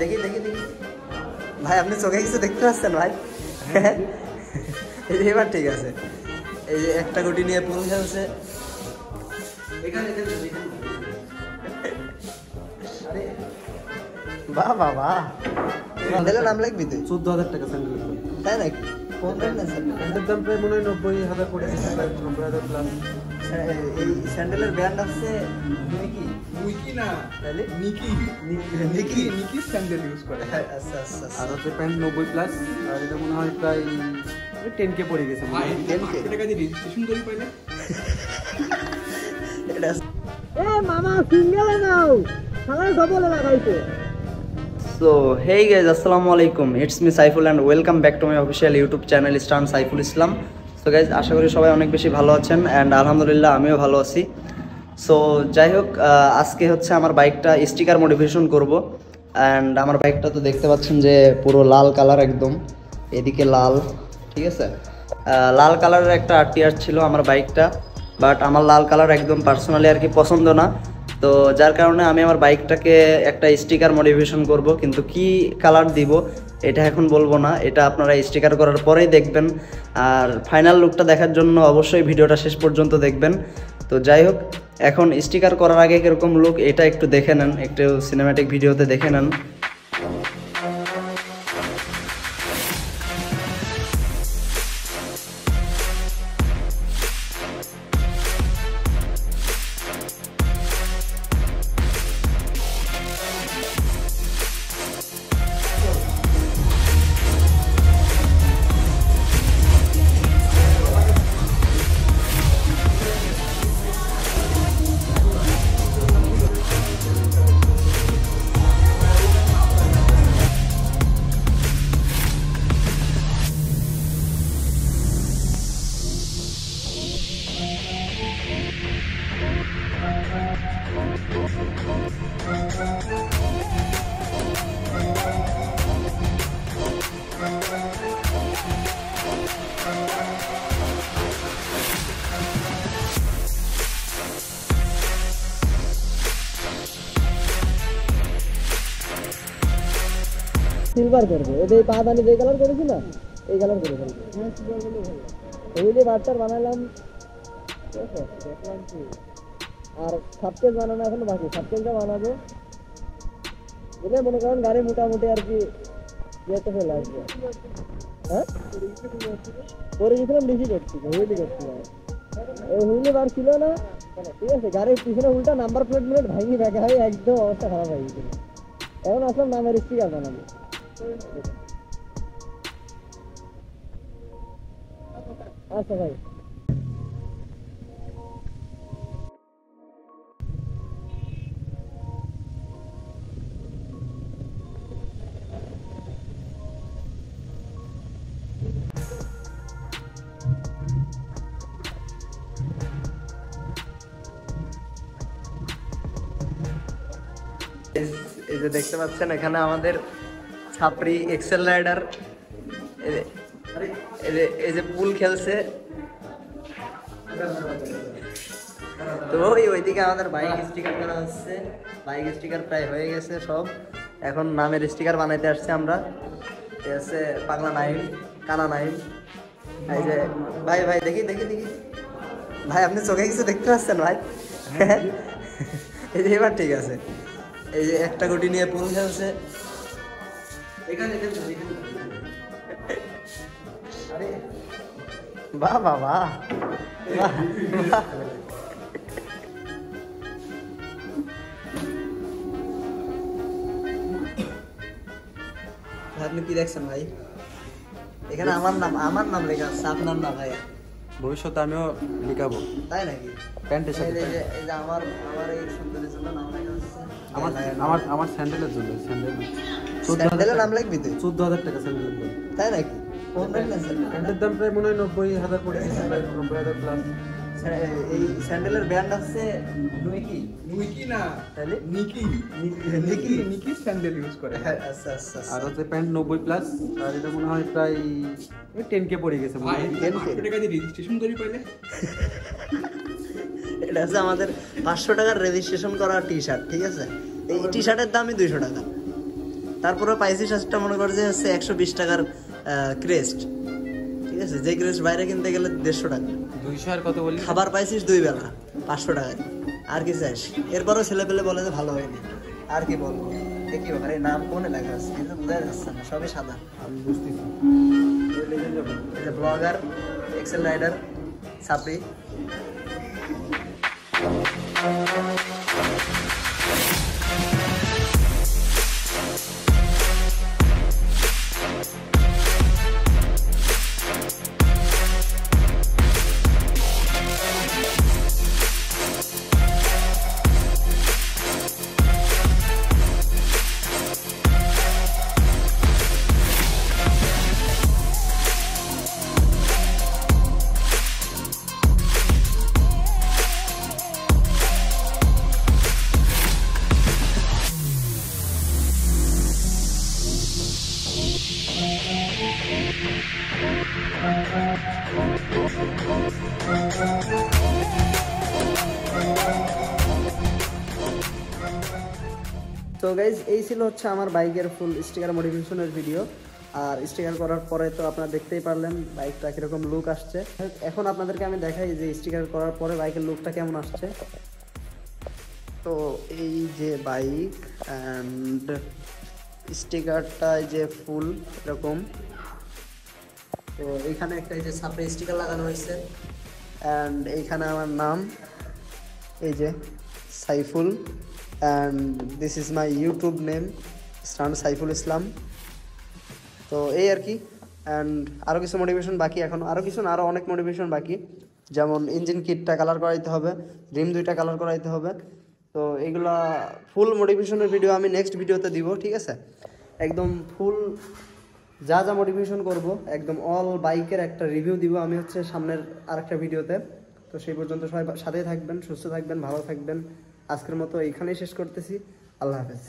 দেখি দেখি দেখি ভাই, আপনি চোখে কিছু দেখতে পাচ্ছেন ভাই? এই যে এবার ঠিক আছে। এই যে একটা গুটি নিয়ে পুল খেলছে। বাহ বাহ বাহ, স্যান্ডেলের নাম লিখবি তুই? 14,000 টাকা স্যান্ডেলের দাম। তাই নাকি? কোন ব্র্যান্ড আছে? স্যান্ডেলের দাম প্রায় মনে হয় 90,000 করে, 90,000 প্লাস। এই স্যান্ডেলের ব্র্যান্ড আছে নিকি? উইকি না, তাহলে নিকি। নিকি নিকি স্যান্ডেল ইউজ করে। আচ্ছা আচ্ছা। আর হচ্ছে প্যান্ট 90 প্লাস, আর এটা মনে হয় প্রায় 10K পড়ে গেছে। 10K টাকা দিয়ে রেজিস্ট্রেশন করি পাইলে। এটা এ মামা সিঙ্গেলে নাও, সবাই ডবলে লাগাইছে। So hey guys, assalamu alaikum, it's me Saiful and welcome back to my official YouTube channel Stan Saiful Islam. So guys, আশা করি সবাই অনেক বেশি ভালো আছেন and আলহামদুলিল্লাহ আমিও ভালো আছি। সো যাই হোক, আজকে হচ্ছে আমার বাইকটা স্টিকার মডিফিকেশন করব and আমার বাইকটা তো দেখতে পাচ্ছেন যে পুরো লাল কালার, একদম এদিকে লাল, ঠিক আছে। লাল কালারের একটা আরটিআর ছিল আমার বাইকটা, বাট আমার লাল কালার একদম পার্সোনালি আর কি পছন্দ না। তো যার কারণে আমি আমার বাইকটাকে একটা স্টিকার মডিফিকেশন করব, কিন্তু কি কালার দিব এটা এখন বলবো না, এটা আপনারা স্টিকার করার পরেই দেখবেন। আর ফাইনাল লুকটা দেখার জন্য অবশ্যই ভিডিওটা শেষ পর্যন্ত দেখবেন। তো যাই হোক, এখন স্টিকার করার আগে কীরকম লুক এটা একটু দেখে নেন, একটু সিনেম্যাটিক ভিডিওতে দেখে নেন। সিলভার করবে, ওদের পাদানি যে কালার করেছি না, এই কালার করে ফেলবে। এই যে বারটার বানালাম, দেখলাম কি। আর সাবকেল বানানো এখনো বাকি, সাবকেলটা বানাবো। বুঝলে, মনে করেন গাড়ি মোটামুটি আর কি যেতে ফেলে আসবে। হ্যাঁ, করে গেছিলাম ডিসি করছি, হুইলি করছিলাম। এই হুইলি বার ছিল না, ঠিক আছে। গাড়ির পিছনে উল্টা নাম্বার প্লেট মিলেট ভাঙি দেখা হয়, একদম অবস্থা খারাপ হয়ে গেছিল। এখন আসলাম নামের স্টিকার বানাবো। আচ্ছা ভাই, এই যে দেখতে পাচ্ছেন এখানে আমাদের ছাপরি এক্সেল রাইডার এই যে পুল খেলছে। তো ওইদিকে আমাদের বাইক স্টিকার করা হচ্ছে, বাইক স্টিকার প্রায় হয়ে গেছে সব। এখন নামের স্টিকার বানাইতে আসছে আমরা। এ আছে পাগলা নাইম, কানা নাইম। এই যে ভাই ভাই দেখি দেখি দেখি ভাই, আপনি চোখে কিছু দেখতে পাচ্ছেন ভাই? এই যে এবার ঠিক আছে। এই যে একটা গুটি নিয়ে পুল খেলছে। বাহ বাহ বাহ, আপনি কি দেখছেন ভাই? এখানে আমার নাম লেখা আছে, আপনার নাম ভাই। ভবিষ্যতে আমিও লিখাবো। তাই নাকি? প্যান্টের সাথে এই যে আমার এই সুন্দরের জন্য নাম লেখা আছে। আমার স্যান্ডেলের জন্য। স্যান্ডেলের নাম লিখবি তুই? 14,000 টাকা স্যান্ডেলের দাম। তাই নাকি? কোন ব্র্যান্ড আছে? প্যান্টের দাম প্রায় মনে হয় 90,000 পড়ে গেছে, প্রায় 90,000 প্লাস। এই স্যান্ডেলের ব্র্যান্ড আছে নিকি? উইকি না, তাহলে নিকি। নিকি স্যান্ডেল ইউজ করে। আচ্ছা আচ্ছা। আর হচ্ছে প্যান্ট 90 প্লাস, আর এটা মনে হয় প্রায় 10K পড়ে গেছে। 10K টাকা দিয়ে রেজিস্ট্রেশন করি পাইলে। এটা হচ্ছে আমাদের 500 টাকার রেজিস্ট্রেশন করা টি শার্ট, ঠিক আছে। এই টি শার্টের দামই 200 টাকা। তারপরে পাইছি সাজটা মনে করে যে হচ্ছে 120 টাকার ক্রেস্ট, ঠিক আছে, যে ক্রেস্ট বাইরে কিনতে গেলে 150 টাকা। 200 আর কত বললি? খাবার পাইছিস 2 বেলা 500 টাকায়, আর কি চাস? এরপরও ছেলে পেলে বলে যে ভালো হয়নি, আর কি বলবো? দেখি ওখানে নাম কোনে লেখা আছে, এটা বোঝা যাচ্ছে না, সবই সাদা। আমি বুঝতেছি। এই যে ব্লগার, এক্সেল রাইডার, সাপড়ি। তো গাইজ এই ছিল হচ্ছে আমার বাইকের ফুল স্টিকার মডিফিকেশনের ভিডিও। আর স্টিকার করার পরে তো আপনারা দেখতেই পারলেন বাইকটা কীরকম লুক আসছে। এখন আপনাদেরকে আমি দেখাই যে স্টিকার করার পরে বাইকের লুকটা কেমন আসছে। তো এই যে বাইক অ্যান্ড স্টিকারটা যে ফুল এরকম। তো এইখানে একটা এই যে সাপড়ে স্টিকার লাগানো হয়েছে অ্যান্ড এইখানে আমার নাম এই যে Saiful, and this is my YouTube name stunt Saiful Islam. তো এই আর কি। অ্যান্ড আরও কিছু মোটিভেশন বাকি, এখন আরও কিছু না, আরও অনেক মোটিভেশন বাকি, যেমন ইঞ্জিন কিটটা কালার করাইতে হবে, রিম 2টা কালার করাইতে হবে। তো এইগুলা ফুল মোটিভেশনের ভিডিও আমি নেক্সট ভিডিওতে দিব, ঠিক আছে? একদম ফুল যা যা মোটিভেশন করব একদম অল বাইকের একটা রিভিউ দিব আমি হচ্ছে সামনের আরেকটা ভিডিওতে। তো সেই পর্যন্ত সবাই সাথেই থাকবেন, সুস্থ থাকবেন, ভালো থাকবেন। আজকের মতো এইখানেই শেষ করতেছি। আল্লাহ হাফেজ।